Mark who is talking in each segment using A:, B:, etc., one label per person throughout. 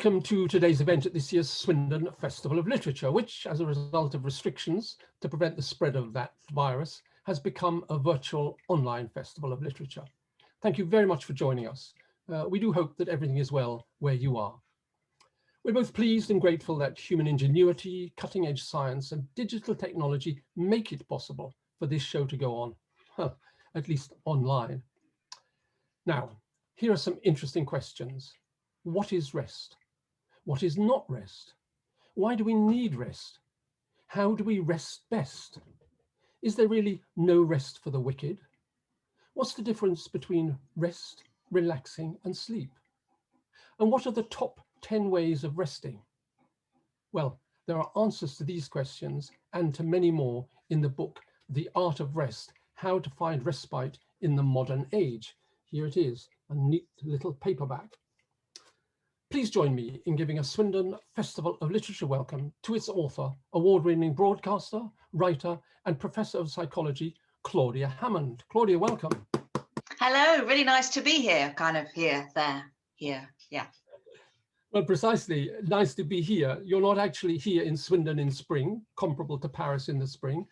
A: Welcome to today's event at this year's Swindon Festival of Literature, which, as a result of restrictions to prevent the spread of that virus, has become a virtual online festival of literature. Thank you very much for joining us. We do hope that everything is well where you are. We're both pleased and grateful that human ingenuity, cutting-edge science, and digital technology make it possible for this show to go on, at least online. Now, here are some interesting questions. What is rest? What is not rest? Why do we need rest? How do we rest best? Is there really no rest for the wicked? What's the difference between rest, relaxing, and sleep? And what are the top 10 ways of resting? Well, there are answers to these questions and to many more in the book, The Art of Rest, How to Find Respite in the Modern Age. Here it is, a neat little paperback. Please join me in giving a Swindon Festival of Literature welcome to its author, award-winning broadcaster, writer, and professor of psychology, Claudia Hammond. Claudia, welcome.
B: Hello, really nice to be here, kind of here, there, here, yeah.
A: Well, precisely, nice to be here. You're not actually here in Swindon in spring, comparable to Paris in the spring.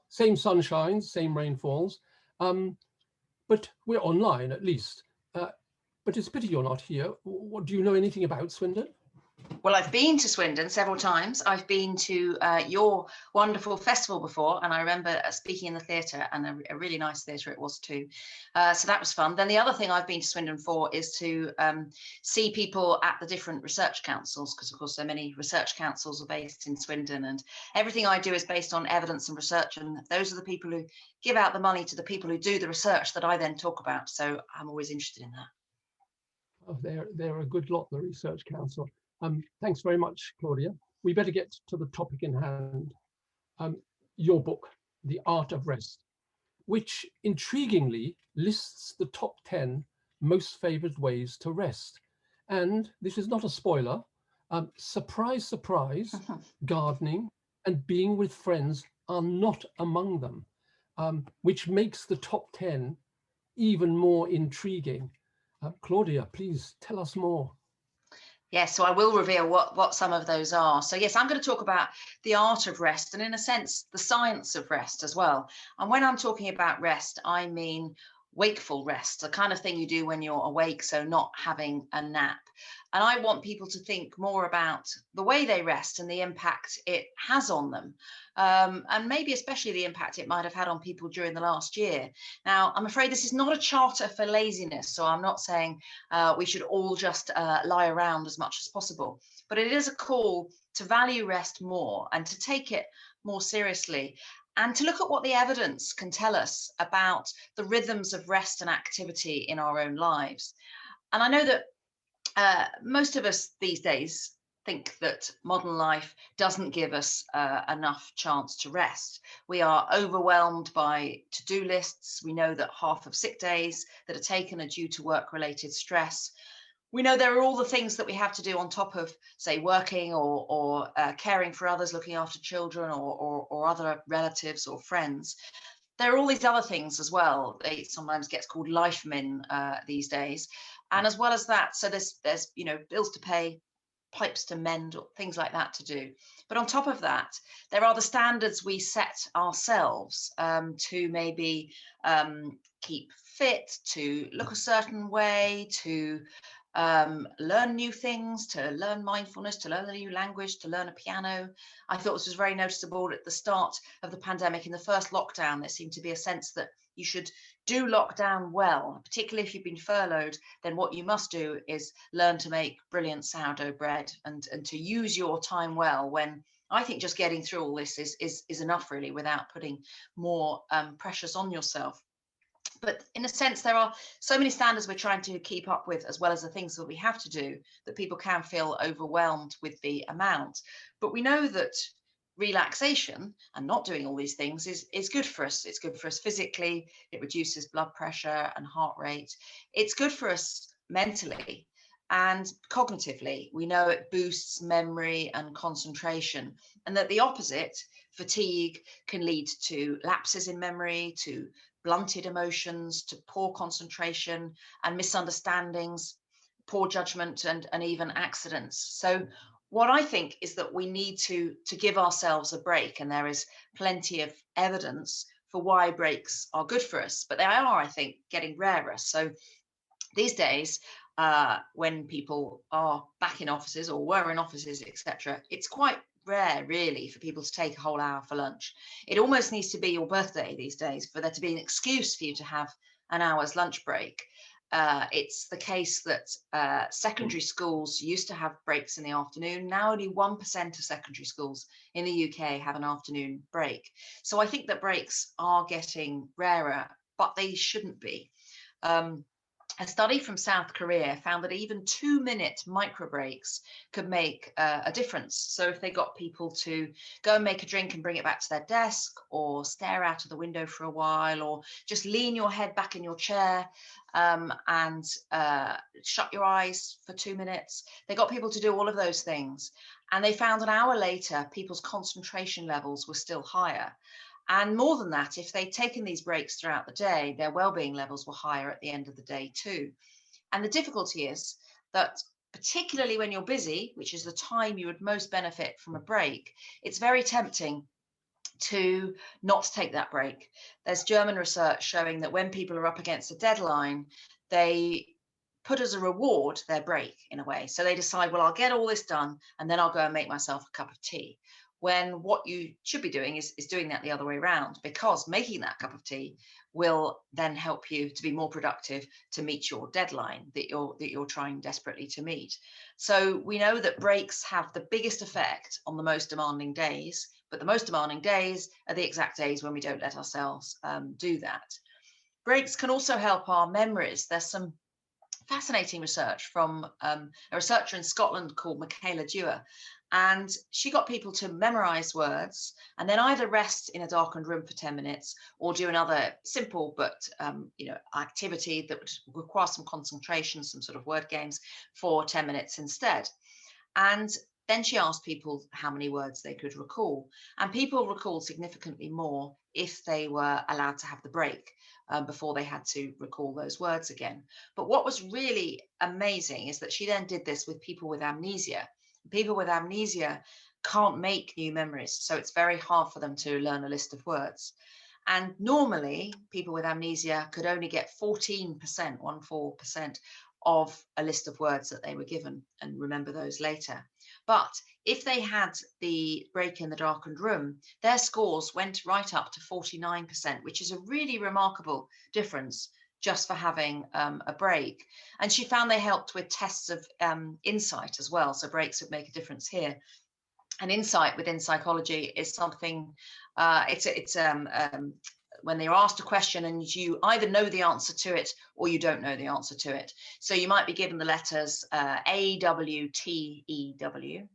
A: Same sunshines, same rainfalls, but we're online at least. But it's a pity you're not here. What, do you know anything about Swindon?
B: Well, I've been to Swindon several times. I've been to your wonderful festival before, and I remember speaking in the theatre, and a really nice theatre it was too. So that was fun. Then the other thing I've been to Swindon for is to see people at the different research councils, because of course so many research councils are based in Swindon, and everything I do is based on evidence and research, and those are the people who give out the money to the people who do the research that I then talk about. So I'm always interested in that.
A: Oh, they're a good lot, the Research Council. Thanks very much, Claudia. We better get to the topic in hand. Your book, The Art of Rest, which intriguingly lists the top 10 most favored ways to rest. And this is not a spoiler. Surprise, surprise, gardening and being with friends are not among them, which makes the top 10 even more intriguing. Claudia, please tell us more.
B: Yes, so I will reveal what some of those are. So yes, I'm going to talk about the art of rest and in a sense, the science of rest as well. And when I'm talking about rest, I mean wakeful rest, the kind of thing you do when you're awake, so not having a nap. And I want people to think more about the way they rest and the impact it has on them. And maybe especially the impact it might have had on people during the last year. Now, I'm afraid this is not a charter for laziness, so I'm not saying we should all just lie around as much as possible, but it is a call to value rest more and to take it more seriously, and to look at what the evidence can tell us about the rhythms of rest and activity in our own lives. And I know that most of us these days think that modern life doesn't give us enough chance to rest. We are overwhelmed by to-do lists. We know that half of sick days that are taken are due to work-related stress. We know there are all the things that we have to do on top of, say, working or caring for others, looking after children or other relatives or friends. There are all these other things as well. It sometimes gets called life min these days. And as well as that, so there's bills to pay, pipes to mend, or things like that to do. But on top of that, there are the standards we set ourselves to maybe keep fit, to look a certain way, to learn new things, to learn mindfulness, to learn a new language, to learn a piano. I thought this was very noticeable at the start of the pandemic. In the first lockdown, there seemed to be a sense that you should do lockdown well, particularly if you've been furloughed. Then what you must do is learn to make brilliant sourdough bread and to use your time well, when I think just getting through all this is enough really, without putting more pressures on yourself. But in a sense, there are so many standards we're trying to keep up with, as well as the things that we have to do, that people can feel overwhelmed with the amount. But we know that relaxation and not doing all these things is good for us. It's good for us physically. It reduces blood pressure and heart rate. It's good for us mentally and cognitively. We know it boosts memory and concentration, and that the opposite, fatigue, can lead to lapses in memory, to blunted emotions, to poor concentration and misunderstandings. poor judgment and even accidents. So what I think is that we need to give ourselves a break, and there is plenty of evidence for why breaks are good for us, but they are, I think, getting rarer. So these days, when people are back in offices or were in offices, etc., it's quite rare, really, for people to take a whole hour for lunch. It almost needs to be your birthday these days for there to be an excuse for you to have an hour's lunch break. It's the case that secondary schools used to have breaks in the afternoon. Now only 1% of secondary schools in the UK have an afternoon break. So I think that breaks are getting rarer, but they shouldn't be. A study from South Korea found that even 2-minute micro breaks could make a difference. So if they got people to go and make a drink and bring it back to their desk, or stare out of the window for a while, or just lean your head back in your chair and shut your eyes for 2 minutes, they got people to do all of those things. And they found an hour later, people's concentration levels were still higher. And more than that, if they'd taken these breaks throughout the day, their well-being levels were higher at the end of the day too. And the difficulty is that particularly when you're busy, which is the time you would most benefit from a break, it's very tempting to not take that break. There's German research showing that when people are up against a deadline, they put as a reward their break in a way. So they decide, well, I'll get all this done and then I'll go and make myself a cup of tea. When what you should be doing is doing that the other way around, because making that cup of tea will then help you to be more productive to meet your deadline that you're trying desperately to meet. So we know that breaks have the biggest effect on the most demanding days, but the most demanding days are the exact days when we don't let ourselves do that. Breaks can also help our memories. There's some fascinating research from a researcher in Scotland called Michaela Dewar. And she got people to memorize words and then either rest in a darkened room for 10 minutes or do another simple but activity that would require some concentration, some sort of word games for 10 minutes instead. And then she asked people how many words they could recall. And people recalled significantly more if they were allowed to have the break before they had to recall those words again. But what was really amazing is that she then did this with people with amnesia. People with amnesia can't make new memories, so it's very hard for them to learn a list of words. And normally, people with amnesia could only get 14% of a list of words that they were given and remember those later. But if they had the break in the darkened room, their scores went right up to 49%, which is a really remarkable difference just for having a break. And she found they helped with tests of insight as well. So breaks would make a difference here. And insight within psychology is something, when they're asked a question and you either know the answer to it or you don't know the answer to it. So you might be given the letters A, W, T, E, W.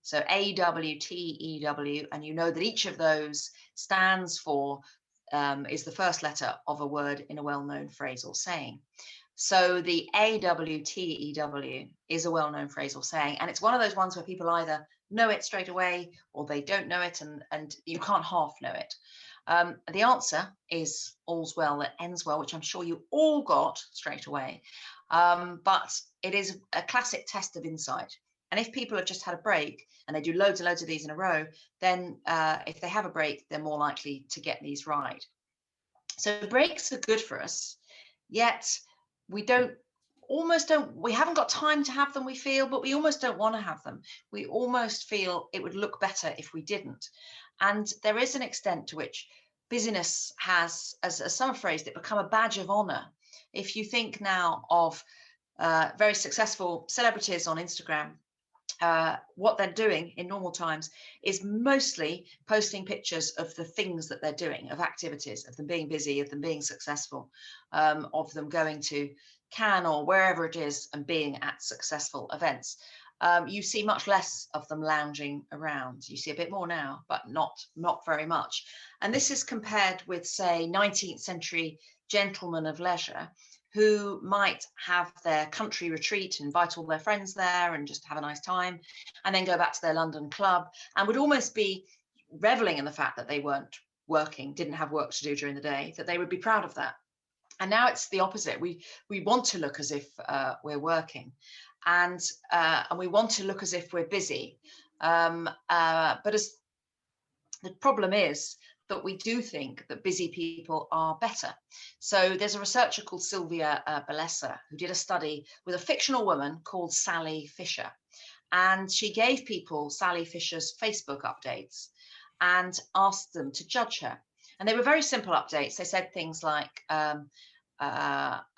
B: So A, W, T, E, W, and you know that each of those stands for is the first letter of a word in a well-known phrase or saying. So the AWTEW is a well-known phrase or saying, and it's one of those ones where people either know it straight away or they don't know it, and you can't half know it. The answer is all's well that ends well, which I'm sure you all got straight away. But it is a classic test of insight. And if people have just had a break and they do loads and loads of these in a row, then if they have a break, they're more likely to get these right. So breaks are good for us, yet we haven't got time to have them, we feel, but we almost don't want to have them. We almost feel it would look better if we didn't. And there is an extent to which busyness has, as some phrased it, become a badge of honor. If you think now of very successful celebrities on Instagram, what they're doing in normal times is mostly posting pictures of the things that they're doing, of activities, of them being busy, of them being successful, of them going to Cannes or wherever it is and being at successful events. You see much less of them lounging around. You see a bit more now, but not very much. And this is compared with, say, 19th century gentlemen of leisure who might have their country retreat, invite all their friends there and just have a nice time, and then go back to their London club and would almost be reveling in the fact that they weren't working, didn't have work to do during the day, that they would be proud of that. And now it's the opposite. We want to look as if we're working, and we want to look as if we're busy. But as the problem is that we do think that busy people are better. So there's a researcher called Sylvia Bellessa who did a study with a fictional woman called Sally Fisher. And she gave people Sally Fisher's Facebook updates and asked them to judge her. And they were very simple updates. They said things like, I've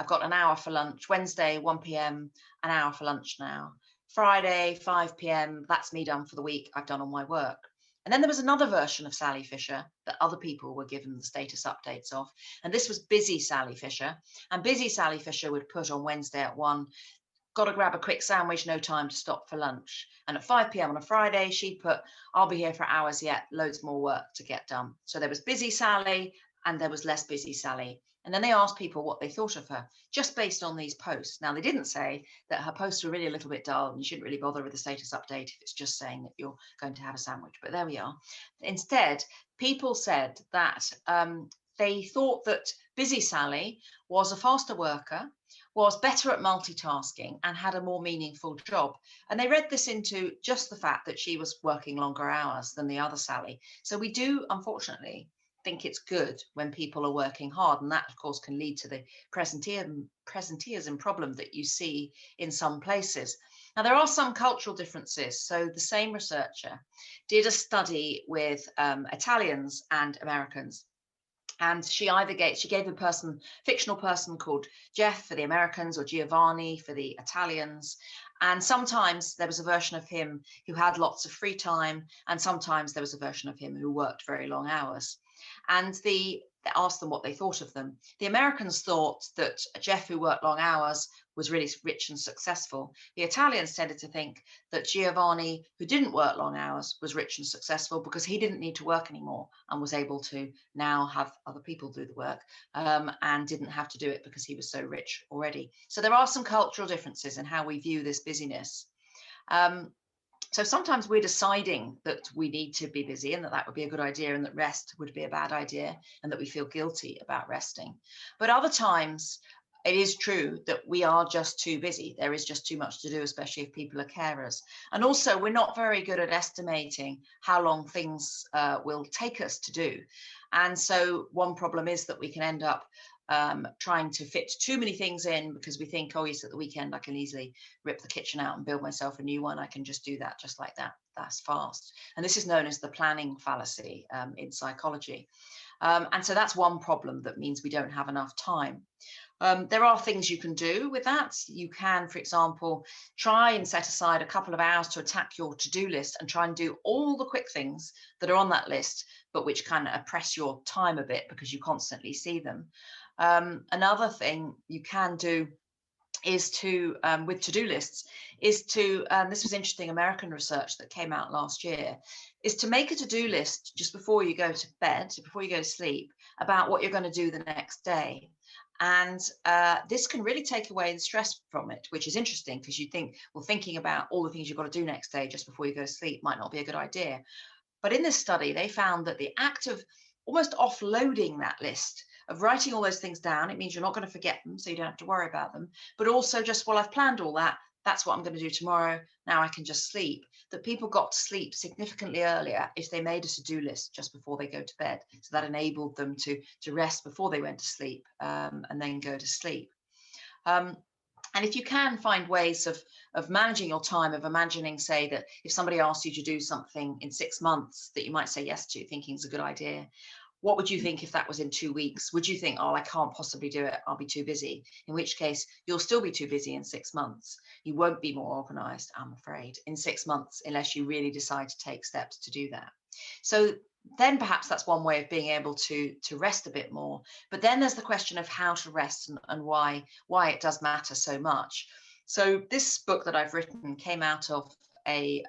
B: got an hour for lunch. Wednesday, 1 p.m, an hour for lunch now. Friday, 5 p.m, that's me done for the week. I've done all my work. And then there was another version of Sally Fisher that other people were given the status updates of. And this was busy Sally Fisher. And busy Sally Fisher would put on Wednesday at 1, got to grab a quick sandwich, no time to stop for lunch. And at 5 p.m. on a Friday, she'd put, I'll be here for hours yet, loads more work to get done. So there was busy Sally and there was less busy Sally. And then they asked people what they thought of her, just based on these posts. Now, they didn't say that her posts were really a little bit dull and you shouldn't really bother with the status update if it's just saying that you're going to have a sandwich. But there we are. Instead, people said that they thought that busy Sally was a faster worker, was better at multitasking and had a more meaningful job. And they read this into just the fact that she was working longer hours than the other Sally. So we do, unfortunately, think it's good when people are working hard. And that, of course, can lead to the presenteeism problem that you see in some places. Now, there are some cultural differences. So the same researcher did a study with Italians and Americans. And she gave a fictional person called Jeff for the Americans or Giovanni for the Italians. And sometimes there was a version of him who had lots of free time. And sometimes there was a version of him who worked very long hours. And they asked them what they thought of them. The Americans thought that Jeff, who worked long hours, was really rich and successful. The Italians tended to think that Giovanni, who didn't work long hours, was rich and successful because he didn't need to work anymore and was able to now have other people do the work and didn't have to do it because he was so rich already. So there are some cultural differences in how we view this busyness. So sometimes we're deciding that we need to be busy and that would be a good idea and that rest would be a bad idea and that we feel guilty about resting. But other times it is true that we are just too busy. There is just too much to do, especially if people are carers. And also we're not very good at estimating how long things will take us to do. And so one problem is that we can end up trying to fit too many things in because we think, oh yes, at the weekend I can easily rip the kitchen out and build myself a new one. I can just do that just like that. That's fast. And this is known as the planning fallacy in psychology. And so that's one problem that means we don't have enough time. There are things you can do with that. You can, for example, try and set aside a couple of hours to attack your to-do list and try and do all the quick things that are on that list, but which kind of oppress your time a bit because you constantly see them. Another thing you can do is to, with to-do lists, is to, this was interesting American research that came out last year, is to make a to-do list just before you go to bed, before you go to sleep, about what you're going to do the next day. And this can really take away the stress from it, which is interesting because you think, well, thinking about all the things you've got to do next day just before you go to sleep might not be a good idea. But in this study, they found that the act of almost offloading that list, of writing all those things down, it means you're not going to forget them, so you don't have to worry about them. But also just, well, I've planned all that. That's what I'm going to do tomorrow. Now I can just sleep. That people got to sleep significantly earlier if they made a to-do list just before they go to bed. So that enabled them to rest before they went to sleep and then go to sleep. And if you can find ways of managing your time, of imagining, say, that if somebody asked you to do something in 6 months that you might say yes to, thinking is a good idea, what would you think if that was in 2 weeks? Would you think, oh, I can't possibly do it, I'll be too busy? In which case, you'll still be too busy in 6 months. You won't be more organized, I'm afraid, in 6 months, unless you really decide to take steps to do that. So then perhaps that's one way of being able to rest a bit more. But then there's the question of how to rest and why it does matter so much. So this book that I've written came out of a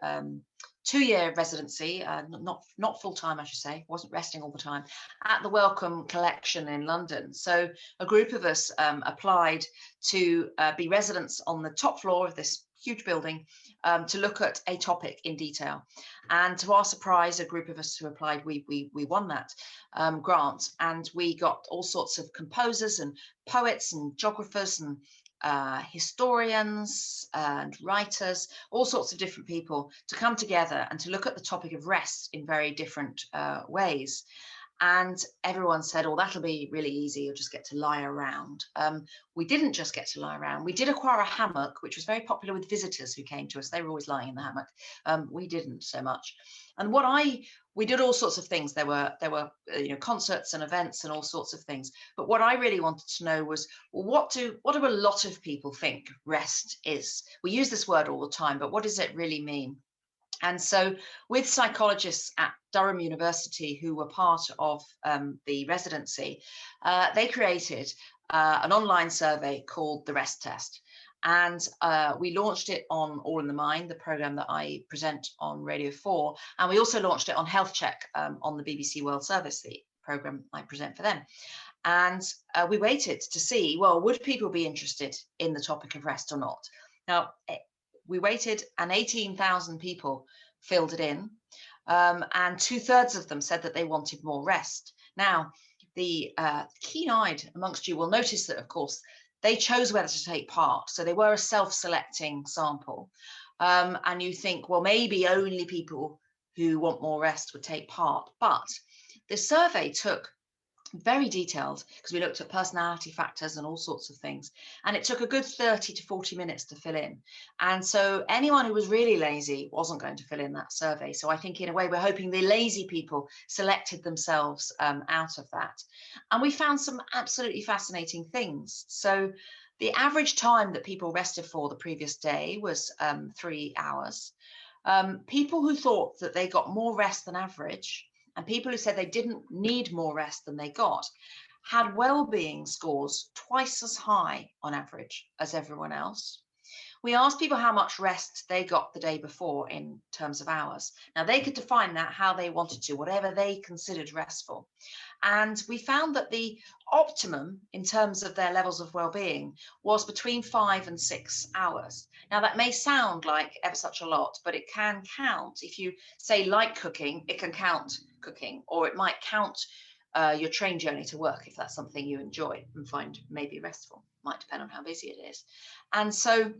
B: 2-year residency, not full-time, I should say, wasn't resting all the time, at the Wellcome Collection in London. So a group of us applied to be residents on the top floor of this huge building, to look at a topic in detail. And to our surprise, a group of us who applied, we won that grant, and we got all sorts of composers and poets and geographers and historians and writers, all sorts of different people to come together and to look at the topic of rest in very different ways. And everyone said, oh, that'll be really easy. You'll just get to lie around. We didn't just get to lie around. We did acquire a hammock, which was very popular with visitors who came to us. They were always lying in the hammock. We didn't so much. And we did all sorts of things. There were concerts and events and all sorts of things. But what I really wanted to know was, well, what do a lot of people think rest is? We use this word all the time, but what does it really mean? And so with psychologists at Durham University who were part of the residency, they created an online survey called the Rest Test. And we launched it on All in the Mind, the program that I present on Radio 4. And we also launched it on Health Check on the BBC World Service, the program I present for them. And we waited to see, well, would people be interested in the topic of rest or not? Now, we waited, and 18,000 people filled it in, and 2/3 of them said that they wanted more rest. Now, the keen-eyed amongst you will notice that, of course, they chose whether to take part. So they were a self-selecting sample. And you think, well, maybe only people who want more rest would take part. But the survey took very detailed, because we looked at personality factors and all sorts of things, and it took a good 30 to 40 minutes to fill in. And so anyone who was really lazy wasn't going to fill in that survey. So I think in a way we're hoping the lazy people selected themselves out of that. And we found some absolutely fascinating things. So the average time that people rested for the previous day was 3 hours. People who thought that they got more rest than average, and people who said they didn't need more rest than they got, had well-being scores twice as high on average as everyone else. We asked people how much rest they got the day before in terms of hours. Now, they could define that how they wanted to, whatever they considered restful. And we found that the optimum in terms of their levels of well-being was between 5 and 6 hours. Now, that may sound like ever such a lot, but it can count. If you say like cooking, it can count cooking, or it might count your train journey to work if that's something you enjoy and find maybe restful. Might depend on how busy it is. And so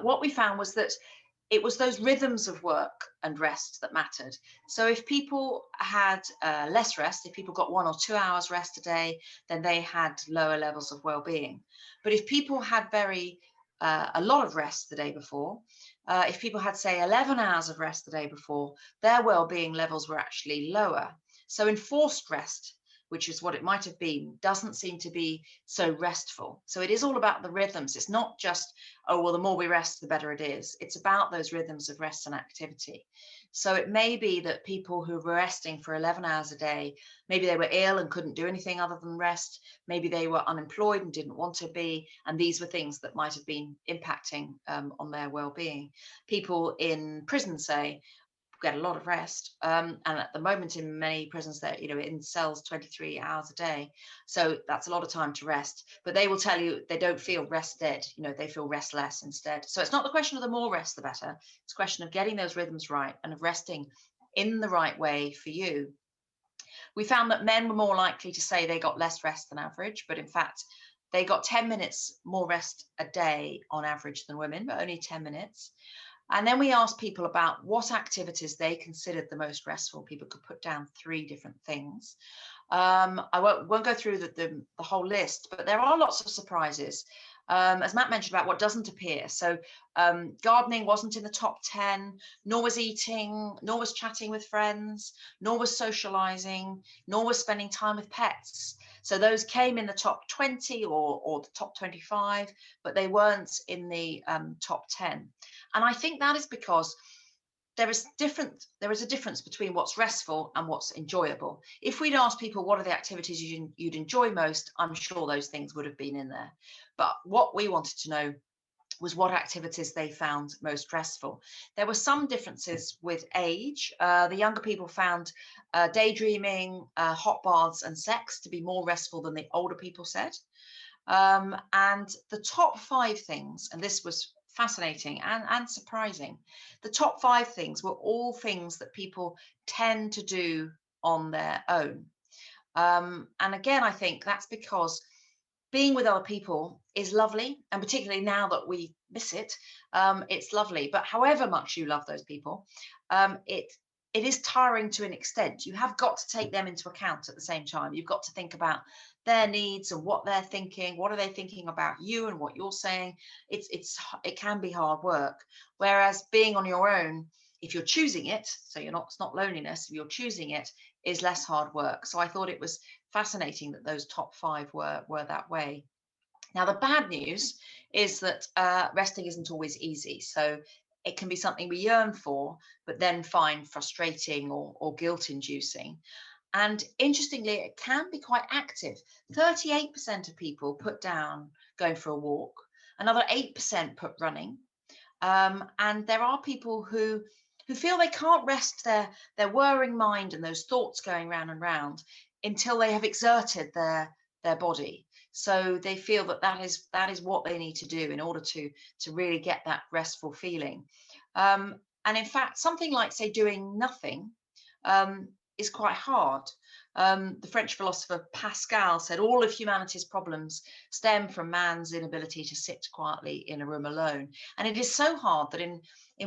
B: what we found was that it was those rhythms of work and rest that mattered. So if people had less rest, if people got 1 or 2 hours rest a day, then they had lower levels of well-being. But if people had a lot of rest the day before, if people had, say, 11 hours of rest the day before, their well-being levels were actually lower. So enforced rest, which is what it might have been, doesn't seem to be so restful. So it is all about the rhythms. It's not just, oh, well, the more we rest, the better it is. It's about those rhythms of rest and activity. So it may be that people who were resting for 11 hours a day, maybe they were ill and couldn't do anything other than rest. Maybe they were unemployed and didn't want to be. And these were things that might have been impacting on their well-being. People in prison, say, get a lot of rest, and at the moment in many prisons they're in cells 23 hours a day, so that's a lot of time to rest. But they will tell you they don't feel rested, they feel restless instead. So it's not the question of the more rest the better, it's a question of getting those rhythms right and of resting in the right way for you. We found that men were more likely to say they got less rest than average, but in fact they got 10 minutes more rest a day on average than women, but only 10 minutes. And then we asked people about what activities they considered the most restful. People could put down 3 different things. I won't go through the whole list, but there are lots of surprises. As Matt mentioned about what doesn't appear. So gardening wasn't in the top 10, nor was eating, nor was chatting with friends, nor was socializing, nor was spending time with pets. So those came in the top 20 or the top 25, but they weren't in the top 10. And I think that is because there is a difference between what's restful and what's enjoyable. If we'd asked people what are the activities you'd enjoy most, I'm sure those things would have been in there. But what we wanted to know was what activities they found most restful. There were some differences with age. The younger people found daydreaming, hot baths and sex to be more restful than the older people said. And the top 5 things, and this was fascinating and surprising. The top 5 things were all things that people tend to do on their own. And again, I think that's because being with other people is lovely, and particularly now that we miss it, it's lovely. But however much you love those people, it is tiring to an extent. You have got to take them into account at the same time. You've got to think about their needs and what they're thinking. What are they thinking about you and what you're saying? It can be hard work. Whereas being on your own, if you're choosing it, so it's not loneliness. If you're choosing it, is less hard work. So I thought it was fascinating that those top 5 were that way. Now, the bad news is that resting isn't always easy. So it can be something we yearn for, but then find frustrating or guilt-inducing. And interestingly, it can be quite active. 38% of people put down going for a walk. Another 8% put running. And there are people who feel they can't rest their whirring mind and those thoughts going round and round until they have exerted their body. So they feel that is what they need to do in order to really get that restful feeling. And in fact, something like, say, doing nothing is quite hard. The French philosopher Pascal said all of humanity's problems stem from man's inability to sit quietly in a room alone. And it is so hard that in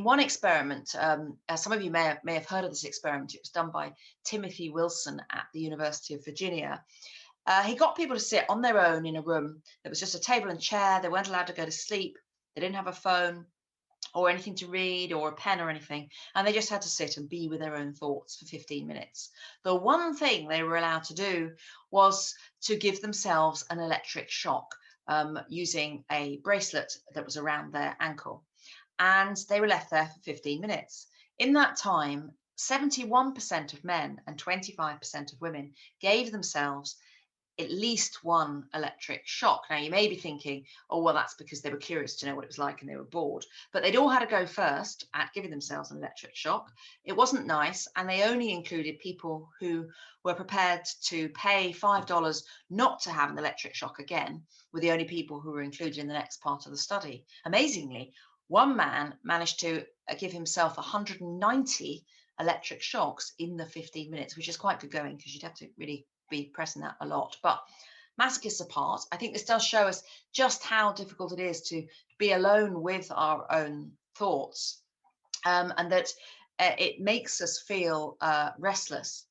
B: one experiment, some of you may have heard of this experiment. It was done by Timothy Wilson at the University of Virginia. He got people to sit on their own in a room. There was just a table and chair. They weren't allowed to go to sleep. They didn't have a phone or anything to read or a pen or anything. And they just had to sit and be with their own thoughts for 15 minutes. The one thing they were allowed to do was to give themselves an electric shock using a bracelet that was around their ankle. And they were left there for 15 minutes. In that time, 71% of men and 25% of women gave themselves at least one electric shock. Now, you may be thinking, oh, well, that's because they were curious to know what it was like and they were bored. But they'd all had to go first at giving themselves an electric shock. It wasn't nice, and they only included people who were prepared to pay $5 not to have an electric shock again, were the only people who were included in the next part of the study. Amazingly, one man managed to give himself 190 electric shocks in the 15 minutes, which is quite good going because you'd have to really be pressing that a lot. But masochists apart, I think this does show us just how difficult it is to be alone with our own thoughts, and that it makes us feel restless.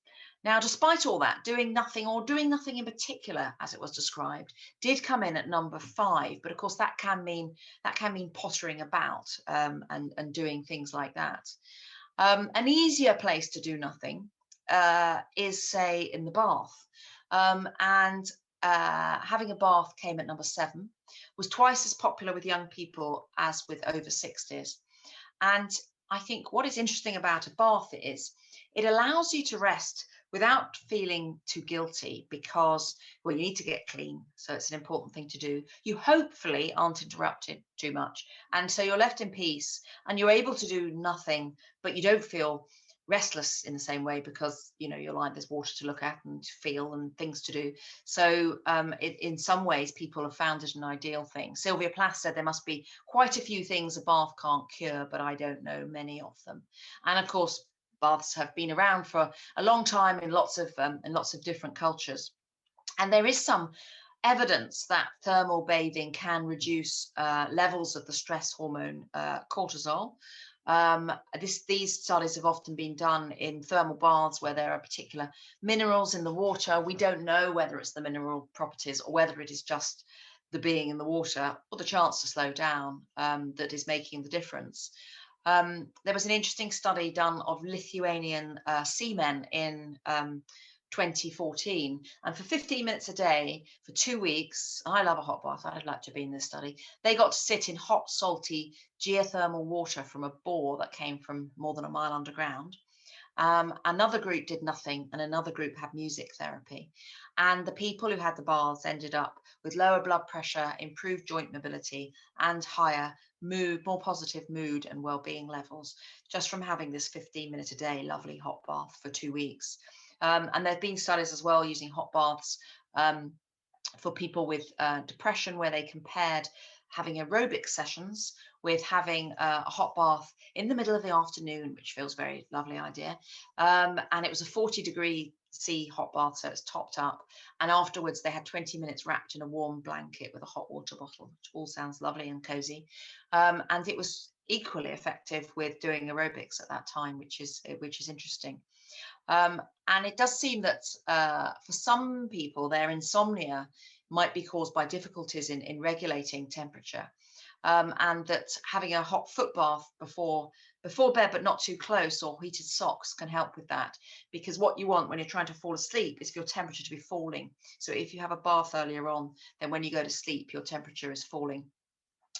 B: Now, despite all that, doing nothing, or doing nothing in particular, as it was described, did come in at number 5. But of course, that can mean pottering about and doing things like that. An easier place to do nothing is, say, in the bath. And having a bath came at number 7, was twice as popular with young people as with over 60s. And I think what is interesting about a bath is it allows you to rest without feeling too guilty because, well, you need to get clean. So it's an important thing to do. You hopefully aren't interrupted too much. And so you're left in peace and you're able to do nothing, but you don't feel restless in the same way because you're like there's water to look at and feel and things to do. So in some ways people have found it an ideal thing. Sylvia Plath said there must be quite a few things a bath can't cure, but I don't know many of them. And of course baths have been around for a long time in lots of different cultures, and there is some evidence that thermal bathing can reduce levels of the stress hormone cortisol. These studies have often been done in thermal baths where there are particular minerals in the water. We don't know whether it's the mineral properties or whether it is just the being in the water or the chance to slow down that is making the difference. There was an interesting study done of Lithuanian seamen in 2014, and for 15 minutes a day for 2 weeks, I love a hot bath, I'd like to be in this study, they got to sit in hot, salty, geothermal water from a bore that came from more than a mile underground. Another group did nothing, and another group had music therapy. And the people who had the baths ended up with lower blood pressure, improved joint mobility, and higher mood, more positive mood and well-being levels, just from having this 15-minute a day lovely hot bath for 2 weeks. And there have been studies as well using hot baths for people with depression, where they compared having aerobic sessions with having a hot bath in the middle of the afternoon, which feels very lovely idea. And it was a 40-degree C hot bath, so it's topped up. And afterwards, they had 20 minutes wrapped in a warm blanket with a hot water bottle, which all sounds lovely and cozy. And it was equally effective with doing aerobics at that time, which is interesting. And it does seem that for some people, their insomnia might be caused by difficulties in regulating temperature, and that having a hot foot bath before bed, but not too close, or heated socks can help with that. Because what you want when you're trying to fall asleep is for your temperature to be falling. So if you have a bath earlier on, then when you go to sleep, your temperature is falling.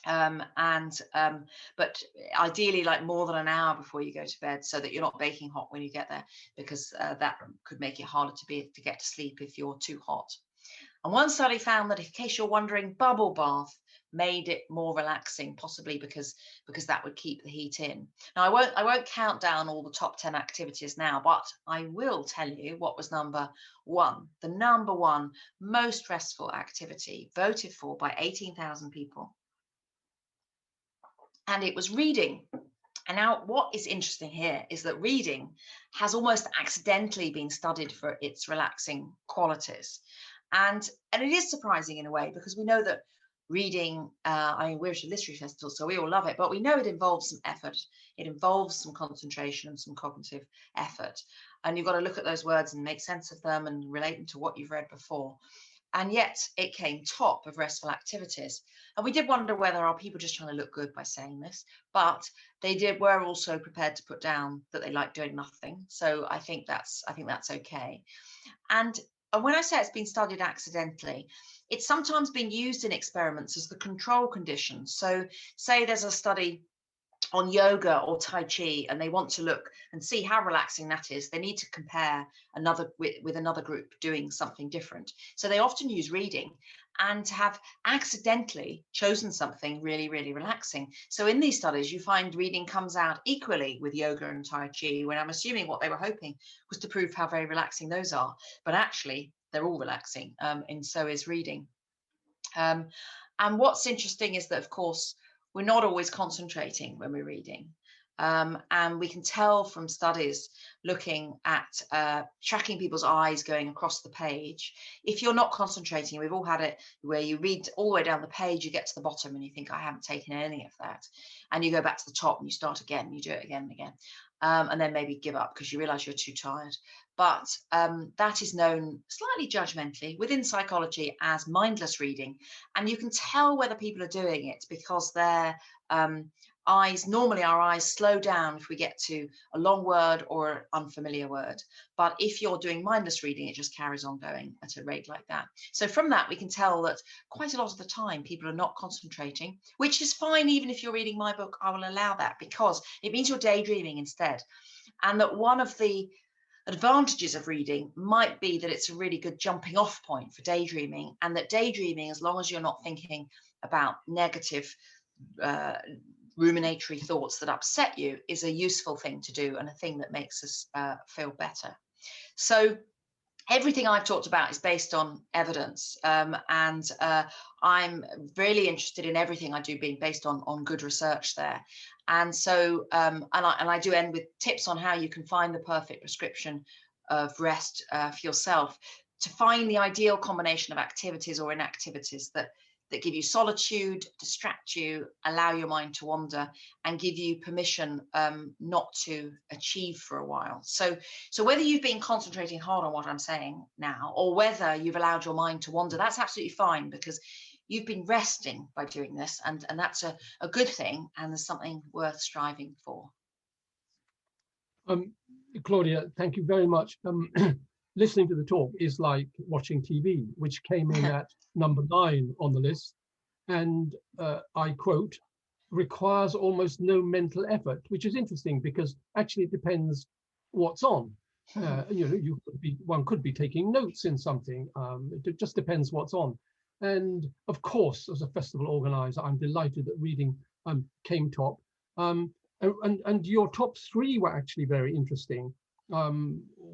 B: But ideally like more than an hour before you go to bed, so that you're not baking hot when you get there, because that could make it harder to get to sleep if you're too hot. And one study found that, in case you're wondering, bubble bath made it more relaxing, possibly because that would keep the heat in. Now I won't count down all the top 10 activities now, but I will tell you what was number one, the number one most restful activity voted for by 18,000 people. And it was reading. And now what is interesting here is that reading has almost accidentally been studied for its relaxing qualities. And it is surprising in a way, because we know that reading, I mean, we're at a literary festival, so we all love it, but we know it involves some effort. It involves some concentration and some cognitive effort. And you've got to look at those words and make sense of them and relate them to what you've read before. And yet it came top of restful activities. And we did wonder whether are people just trying to look good by saying this, but they were also prepared to put down that they like doing nothing. So I think that's okay. And when I say it's been studied accidentally, it's sometimes been used in experiments as the control condition. So say there's a study on yoga or Tai Chi, and they want to look and see how relaxing that is. They need to compare with another group doing something different. So they often use reading, and have accidentally chosen something really, really relaxing. So in these studies, you find reading comes out equally with yoga and Tai Chi, when I'm assuming what they were hoping was to prove how very relaxing those are. But actually, they're all relaxing, and so is reading. And what's interesting is that, of course, we're not always concentrating when we're reading. And we can tell from studies looking at tracking people's eyes going across the page. If you're not concentrating, we've all had it where you read all the way down the page, you get to the bottom and you think, I haven't taken any of that. And you go back to the top and you start again, you do it again and again. And then maybe give up because you realize you're too tired. But that is known slightly judgmentally within psychology as mindless reading. And you can tell whether people are doing it because their normally our eyes slow down if we get to a long word or an unfamiliar word. But if you're doing mindless reading, it just carries on going at a rate like that. So from that, we can tell that quite a lot of the time people are not concentrating, which is fine. Even if you're reading my book, I will allow that because it means you're daydreaming instead. And that one of the advantages of reading might be that it's a really good jumping off point for daydreaming, and that daydreaming, as long as you're not thinking about negative ruminatory thoughts that upset you, is a useful thing to do and a thing that makes us feel better. So everything I've talked about is based on evidence, and I'm really interested in everything I do being based on good research there. And so, and I do end with tips on how you can find the perfect prescription of rest for yourself, to find the ideal combination of activities or inactivities that give you solitude, distract you, allow your mind to wander, and give you permission not to achieve for a while. So whether you've been concentrating hard on what I'm saying now, or whether you've allowed your mind to wander, that's absolutely fine, because you've been resting by doing this, and that's a good thing, and there's something worth striving for.
A: Claudia, thank you very much. Listening to the talk is like watching TV, which came in at number 9 on the list. And I quote, requires almost no mental effort, which is interesting because actually it depends what's on. One could be taking notes in something. It just depends what's on. And of course, as a festival organizer, I'm delighted that reading came top. And your top 3 were actually very interesting.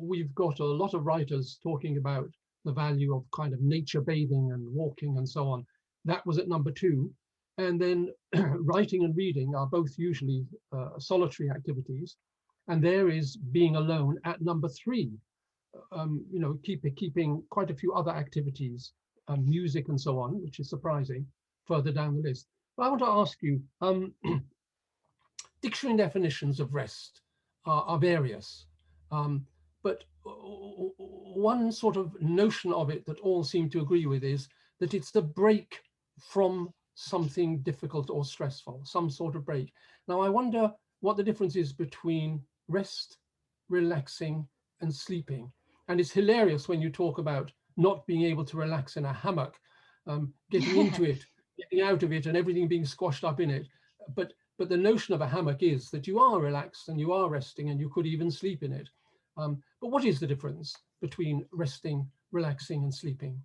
A: We've got a lot of writers talking about the value of kind of nature bathing and walking and so on. That was at number 2. And then writing and reading are both usually solitary activities. And there is being alone at number 3. You know, keeping quite a few other activities, music and so on, which is surprising, further down the list. But I want to ask you, dictionary definitions of rest are various, but one sort of notion of it that all seem to agree with is that it's the break from something difficult or stressful, some sort of break. Now, I wonder what the difference is between rest, relaxing, and sleeping. And it's hilarious when you talk about not being able to relax in a hammock, getting into it, getting out of it, and everything being squashed up in it. But the notion of a hammock is that you are relaxed and you are resting, and you could even sleep in it. But what is the difference between resting, relaxing, and sleeping?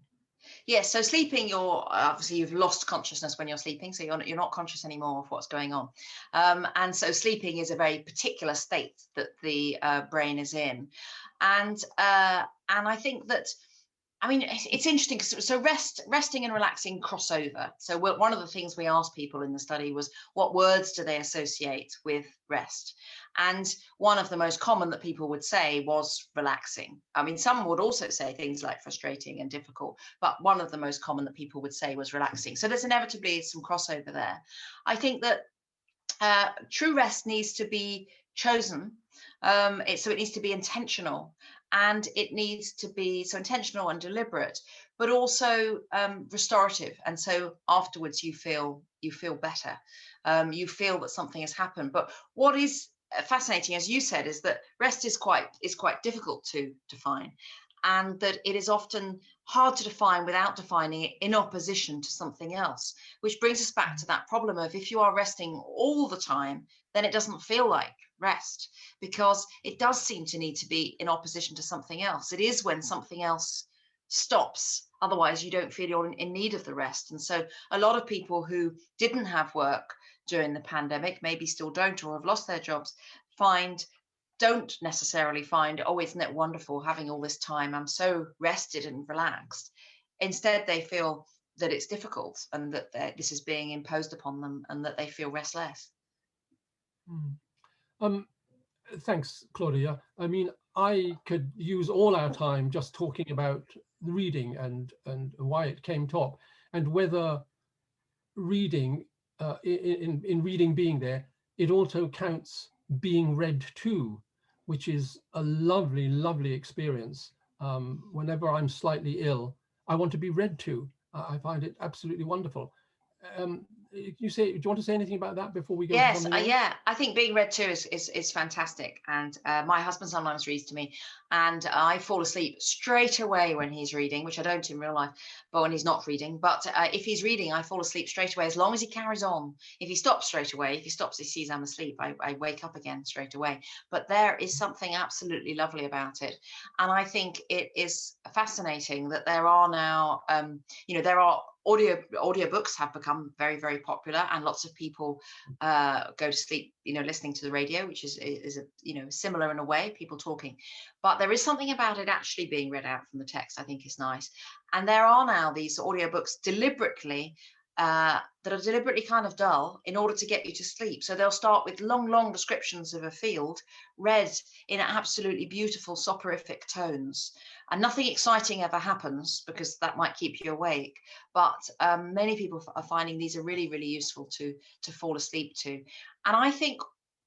B: Yes, so sleeping, you've lost consciousness when you're sleeping, so you're not conscious anymore of what's going on, and so sleeping is a very particular state that the brain is in, and I think that, I mean, it's interesting because so resting and relaxing cross over. So one of the things we asked people in the study was, what words do they associate with rest? And one of the most common that people would say was relaxing. I mean, some would also say things like frustrating and difficult, but one of the most common that people would say was relaxing. So there's inevitably some crossover there. I think that true rest needs to be chosen. So it needs to be intentional, and it needs to be so intentional and deliberate, but also restorative. And so afterwards you feel better. You feel that something has happened. But what is fascinating, as you said, is that rest is quite difficult to define, and that it is often hard to define without defining it in opposition to something else, which brings us back to that problem of, if you are resting all the time, then it doesn't feel like rest, because it does seem to need to be in opposition to something else. It is when something else stops, otherwise you don't feel you're in need of the rest. And so a lot of people who didn't have work during the pandemic, maybe still don't, or have lost their jobs, don't necessarily find, oh, isn't it wonderful having all this time, I'm so rested and relaxed. Instead, they feel that it's difficult, and that this is being imposed upon them, and that they feel restless.
A: Thanks, Claudia. I mean, I could use all our time just talking about the reading and why it came top, and whether reading, in reading being there, it also counts being read to, which is a lovely, lovely experience. Whenever I'm slightly ill, I want to be read to. I find it absolutely wonderful. Do you want to say anything about that before we go to
B: Yes,
A: something else?
B: yeah, I think being read to is fantastic. And my husband sometimes reads to me, and I fall asleep straight away when he's reading, which I don't in real life, but when he's not reading. But if he's reading, I fall asleep straight away, as long as he carries on. If he stops straight away, if he stops, he sees I'm asleep, I wake up again straight away. But there is something absolutely lovely about it. And I think it is fascinating that there are now, there are audiobooks have become very, very popular, and lots of people go to sleep, listening to the radio, which is similar in a way, people talking. But there is something about it actually being read out from the text, I think, is nice. And there are now these audiobooks that are deliberately kind of dull in order to get you to sleep. So they'll start with long descriptions of a field read in absolutely beautiful soporific tones, and nothing exciting ever happens, because that might keep you awake. But many people are finding these are really, really useful to fall asleep to. And I think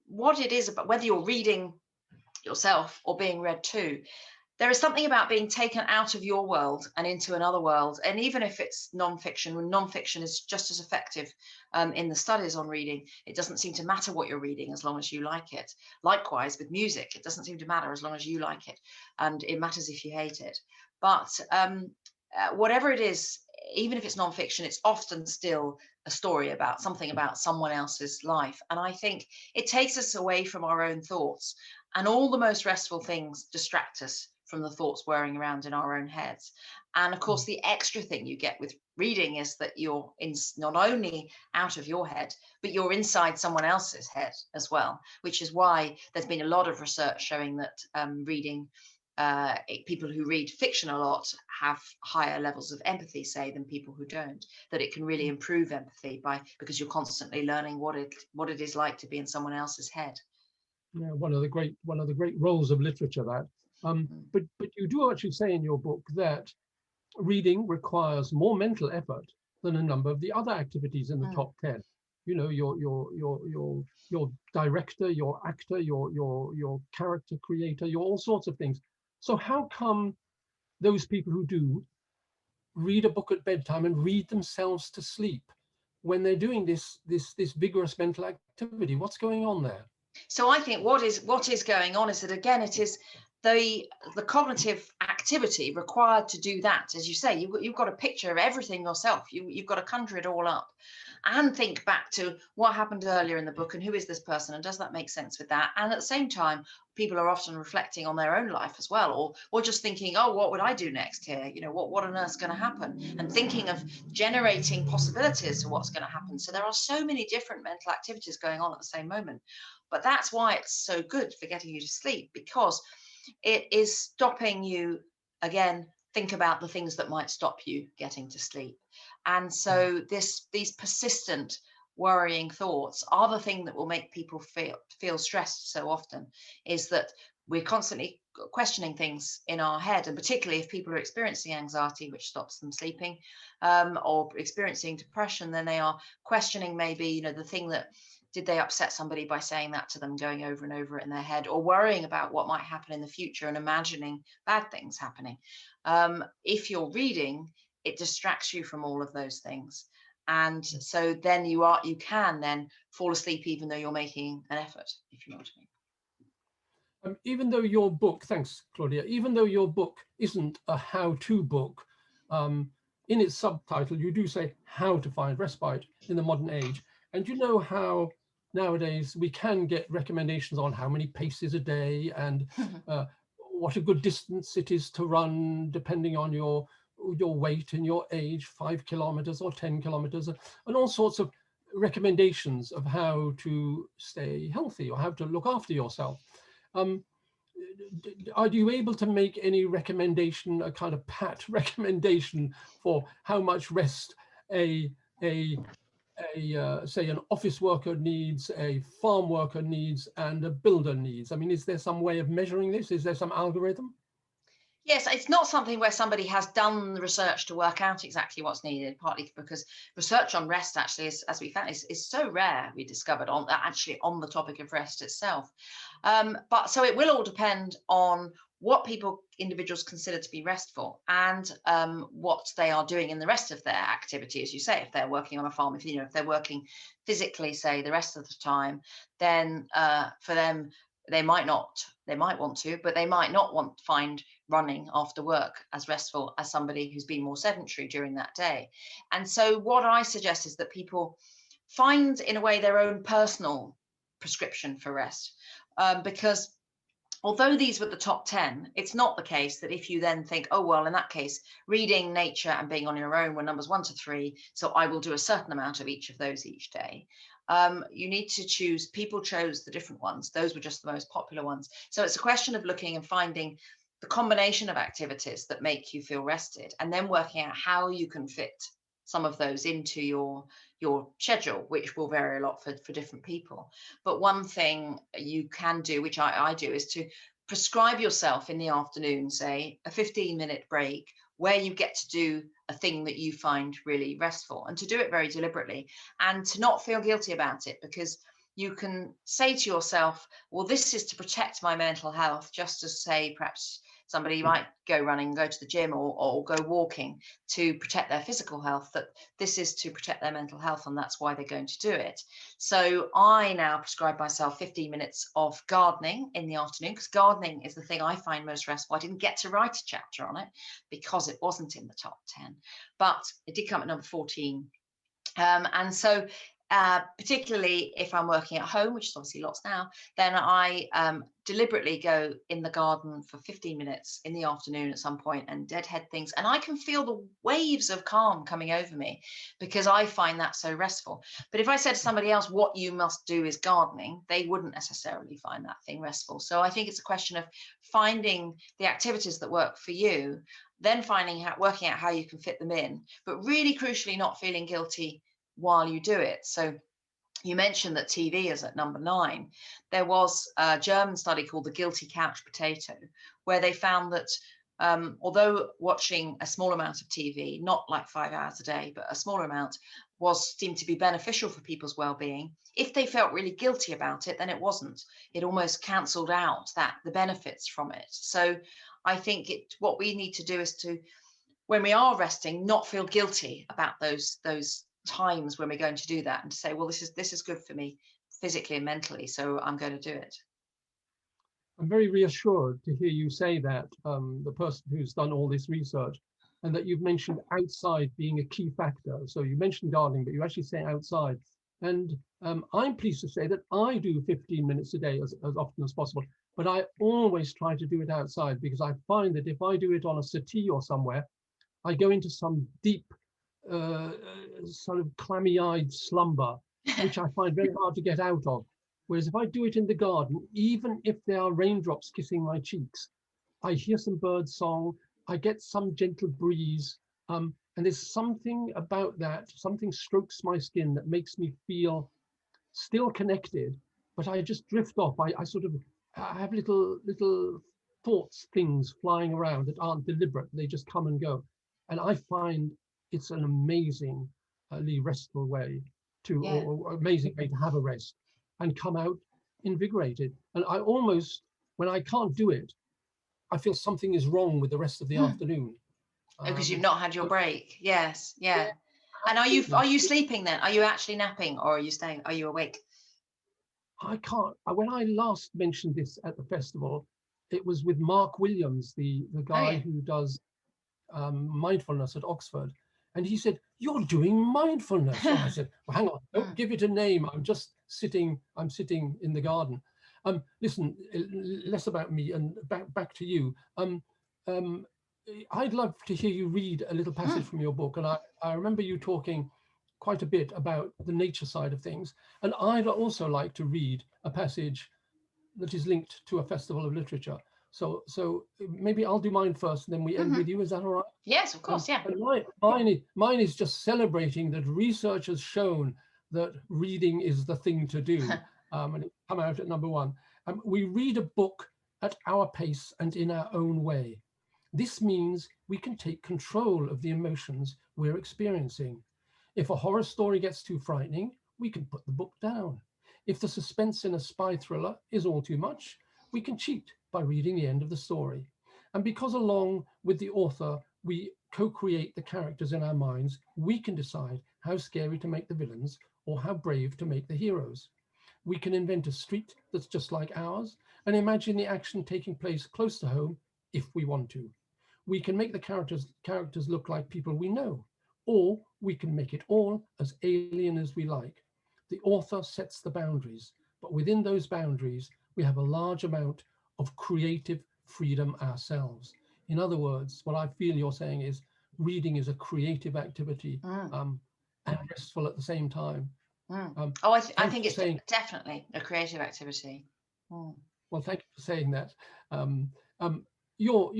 B: what it is about, whether you're reading yourself or being read to, there is something about being taken out of your world and into another world. And even if it's nonfiction, when nonfiction is just as effective in the studies on reading, it doesn't seem to matter what you're reading as long as you like it. Likewise with music, it doesn't seem to matter as long as you like it, and it matters if you hate it. But whatever it is, even if it's nonfiction, it's often still a story about something about someone else's life. And I think it takes us away from our own thoughts, and all the most restful things distract us from the thoughts whirring around in our own heads. And of course, the extra thing you get with reading is that you're not only out of your head, but you're inside someone else's head as well, which is why there's been a lot of research showing that reading people who read fiction a lot have higher levels of empathy, say, than people who don't. That it can really improve empathy because you're constantly learning what it is like to be in someone else's head.
A: Yeah, one of the great roles of literature, that. But you do actually say in your book that reading requires more mental effort than a number of the other activities in the top 10. You know, your director, your actor, your character creator, your all sorts of things. So how come those people who do read a book at bedtime and read themselves to sleep when they're doing this vigorous mental activity? What's going on there?
B: So I think what is going on is that, again, it is the cognitive activity required to do that. As you say, you've got a picture of everything yourself. You've got to conjure it all up and think back to what happened earlier in the book and who is this person and does that make sense with that. And at the same time, people are often reflecting on their own life as well, or just thinking, oh, what would I do next here? You know, what on earth's going to happen? And thinking of generating possibilities for what's going to happen. So there are so many different mental activities going on at the same moment. But that's why it's so good for getting you to sleep, because it is stopping you, again, think about the things that might stop you getting to sleep. And so these persistent worrying thoughts are the thing that will make people feel stressed so often, is that we're constantly questioning things in our head. And particularly if people are experiencing anxiety, which stops them sleeping, or experiencing depression, then they are questioning maybe, you know, the thing that, did they upset somebody by saying that to them, going over and over it in their head, or worrying about what might happen in the future and imagining bad things happening. If you're reading, it distracts you from all of those things. And so then you can then fall asleep, even though you're making an effort, if you know what I mean.
A: Even though your book, thanks, Claudia, even though your book isn't a how-to book, in its subtitle, you do say how to find respite in the modern age. And you know how nowadays we can get recommendations on how many paces a day and what a good distance it is to run, depending on your weight and your age, 5 kilometers or 10 kilometers, and all sorts of recommendations of how to stay healthy or how to look after yourself. Are you able to make any recommendation, a kind of pat recommendation for how much rest say an office worker needs, a farm worker needs, and a builder needs? I mean, is there some way of measuring this? Is there some algorithm?
B: Yes, it's not something where somebody has done the research to work out exactly what's needed, partly because research on rest actually, as we found, is so rare, we discovered, on the topic of rest itself. But so it will all depend on what individuals consider to be restful, and what they are doing in the rest of their activity. As you say, if they're working on a farm, if they're working physically, say, the rest of the time, then for them, they might want to, but they might not find running after work as restful as somebody who's been more sedentary during that day. And so what I suggest is that people find, in a way, their own personal prescription for rest, because although these were the top 10, it's not the case that if you then think, oh, well, in that case, reading, nature, and being on your own were numbers 1 to 3, so I will do a certain amount of each of those each day. You need to choose. People chose the different ones. Those were just the most popular ones. So it's a question of looking and finding the combination of activities that make you feel rested, and then working out how you can fit some of those into your schedule, which will vary a lot for different people. But one thing you can do, which I do, is to prescribe yourself in the afternoon, say, a 15-minute break where you get to do a thing that you find really restful, and to do it very deliberately, and to not feel guilty about it, because you can say to yourself, well, this is to protect my mental health, just as, say, perhaps somebody might go running, go to the gym, or go walking to protect their physical health, that this is to protect their mental health, and that's why they're going to do it. So I now prescribe myself 15 minutes of gardening in the afternoon, because gardening is the thing I find most restful. I didn't get to write a chapter on it because it wasn't in the top 10, but it did come at number 14. And so particularly if I'm working at home, which is obviously lots now, then I deliberately go in the garden for 15 minutes in the afternoon at some point and deadhead things. And I can feel the waves of calm coming over me because I find that so restful. But if I said to somebody else, what you must do is gardening, they wouldn't necessarily find that thing restful. So I think it's a question of finding the activities that work for you, then working out how you can fit them in, but really crucially not feeling guilty while you do it. So you mentioned that TV is at number 9. There was a German study called the guilty couch potato, where they found that although watching a small amount of TV, not like 5 hours a day, but a smaller amount, seemed to be beneficial for people's well-being, if they felt really guilty about it, then it wasn't. It almost cancelled out the benefits from it. So I think what we need to do is to, when we are resting, not feel guilty about those times when we're going to do that, and to say, well, this is good for me physically and mentally, so I'm going to do it.
A: I'm very reassured to hear you say that, the person who's done all this research, and that you've mentioned outside being a key factor. So you mentioned gardening, but you actually say outside. And I'm pleased to say that I do 15 minutes a day as often as possible, but I always try to do it outside, because I find that if I do it on a settee or somewhere, I go into some deep sort of clammy-eyed slumber, which I find very hard to get out of. Whereas if I do it in the garden, even if there are raindrops kissing my cheeks, I hear some bird song, I get some gentle breeze, and there's something about that, something strokes my skin that makes me feel still connected, but I just drift off. I have little thoughts, things flying around that aren't deliberate, they just come and go. And I find it's an amazingly restful way to, or amazing way to have a rest and come out invigorated. And I almost, when I can't do it, I feel something is wrong with the rest of the afternoon.
B: Because you've not had your break. Yes, yeah. And are you sleeping then? Are you actually napping, or are you awake?
A: I can't. When I last mentioned this at the festival, it was with Mark Williams, the guy who does mindfulness at Oxford, and he said, "You're doing mindfulness." So I said, "Well, hang on, don't give it a name. I'm just sitting. I'm sitting in the garden." Listen, less about me and back to you. I'd love to hear you read a little passage from your book, and I remember you talking quite a bit about the nature side of things, and I'd also like to read a passage that is linked to a festival of literature. So maybe I'll do mine first, and then we end with you. Is that all right?
B: Yes, of course. Yeah.
A: Mine is just celebrating that research has shown that reading is the thing to do, and it come out at number 1. We read a book at our pace and in our own way. This means we can take control of the emotions we're experiencing. If a horror story gets too frightening, we can put the book down. If the suspense in a spy thriller is all too much, we can cheat by reading the end of the story. And because along with the author, we co-create the characters in our minds, we can decide how scary to make the villains or how brave to make the heroes. We can invent a street that's just like ours and imagine the action taking place close to home if we want to. We can make the characters look like people we know, or we can make it all as alien as we like. The author sets the boundaries, but within those boundaries, we have a large amount of creative freedom ourselves. In other words, what I feel you're saying is reading is a creative activity, and restful at the same time.
B: I think it's definitely a creative activity.
A: Well, thank you for saying that. Your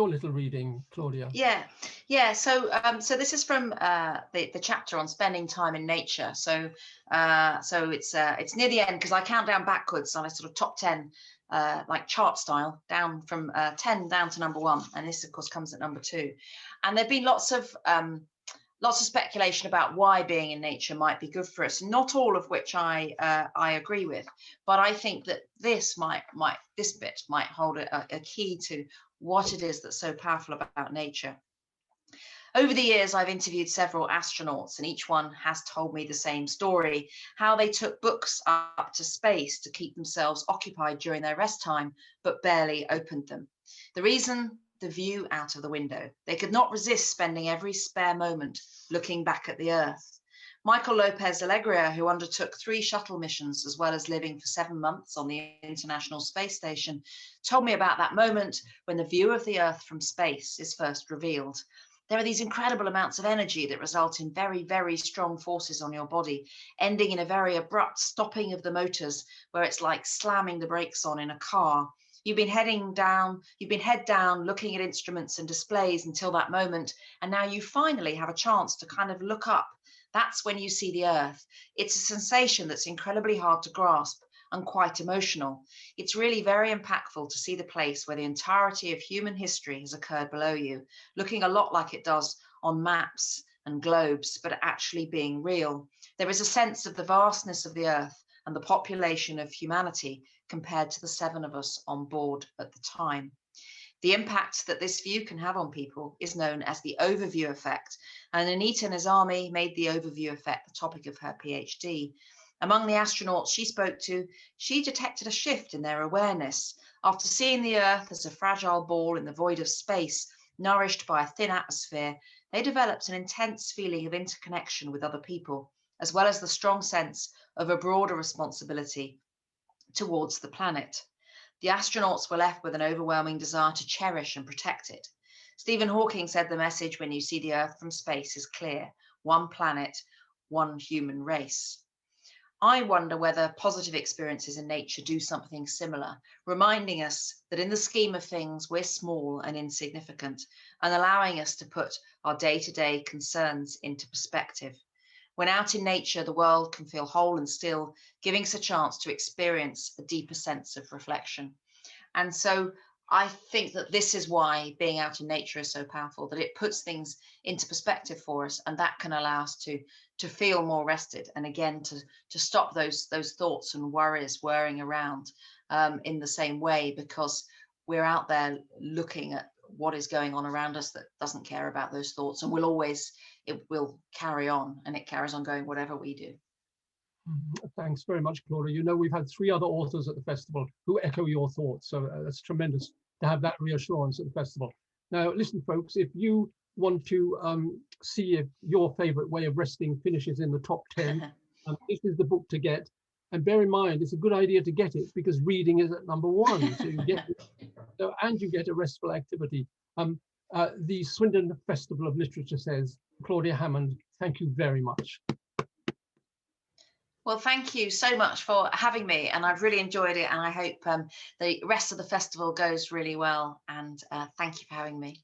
A: little reading, Claudia.
B: Yeah. So this is from the chapter on spending time in nature. So it's near the end, because I count down backwards on a sort of top 10, like chart style, down from 10 down to number 1, and this of course comes at number 2. And there've been lots of speculation about why being in nature might be good for us, not all of which I agree with, but I think that this bit might hold a key to what it is that's so powerful about nature. Over the years, I've interviewed several astronauts, and each one has told me the same story, how they took books up to space to keep themselves occupied during their rest time, but barely opened them. The reason? The view out of the window. They could not resist spending every spare moment looking back at the Earth. Michael Lopez Alegria, who undertook 3 shuttle missions as well as living for 7 months on the International Space Station, told me about that moment when the view of the Earth from space is first revealed. There are these incredible amounts of energy that result in very, very strong forces on your body, ending in a very abrupt stopping of the motors, where it's like slamming the brakes on in a car. You've been head down, looking at instruments and displays until that moment, and now you finally have a chance to kind of look up. That's when you see the Earth. It's a sensation that's incredibly hard to grasp and quite emotional. It's really very impactful to see the place where the entirety of human history has occurred below you, looking a lot like it does on maps and globes, but actually being real. There is a sense of the vastness of the Earth and the population of humanity compared to the 7 of us on board at the time. The impact that this view can have on people is known as the overview effect, and Anita Nizami made the overview effect the topic of her PhD. Among the astronauts she spoke to, she detected a shift in their awareness. After seeing the Earth as a fragile ball in the void of space, nourished by a thin atmosphere, they developed an intense feeling of interconnection with other people, as well as the strong sense of a broader responsibility towards the planet. The astronauts were left with an overwhelming desire to cherish and protect it. Stephen Hawking said the message when you see the Earth from space is clear: one planet, one human race. I wonder whether positive experiences in nature do something similar, reminding us that in the scheme of things, we're small and insignificant, and allowing us to put our day-to-day concerns into perspective. When out in nature, the world can feel whole and still, giving us a chance to experience a deeper sense of reflection. And so I think that this is why being out in nature is so powerful, that it puts things into perspective for us, and that can allow us to feel more rested, and again to stop those thoughts and worries whirring around in the same way, because we're out there looking at what is going on around us that doesn't care about those thoughts, and it will carry on, and it carries on going whatever we do.
A: Thanks very much, Claudia. You know, we've had 3 other authors at the festival who echo your thoughts, so that's tremendous to have that reassurance at the festival. Now, listen, folks, if you want to see if your favorite way of resting finishes in the top 10, this is the book to get. And bear in mind, it's a good idea to get it because reading is at number 1. So you get and you get a restful activity. The Swindon Festival of Literature says, Claudia Hammond, thank you very much.
B: Well, thank you so much for having me, and I've really enjoyed it, and I hope the rest of the festival goes really well, and thank you for having me.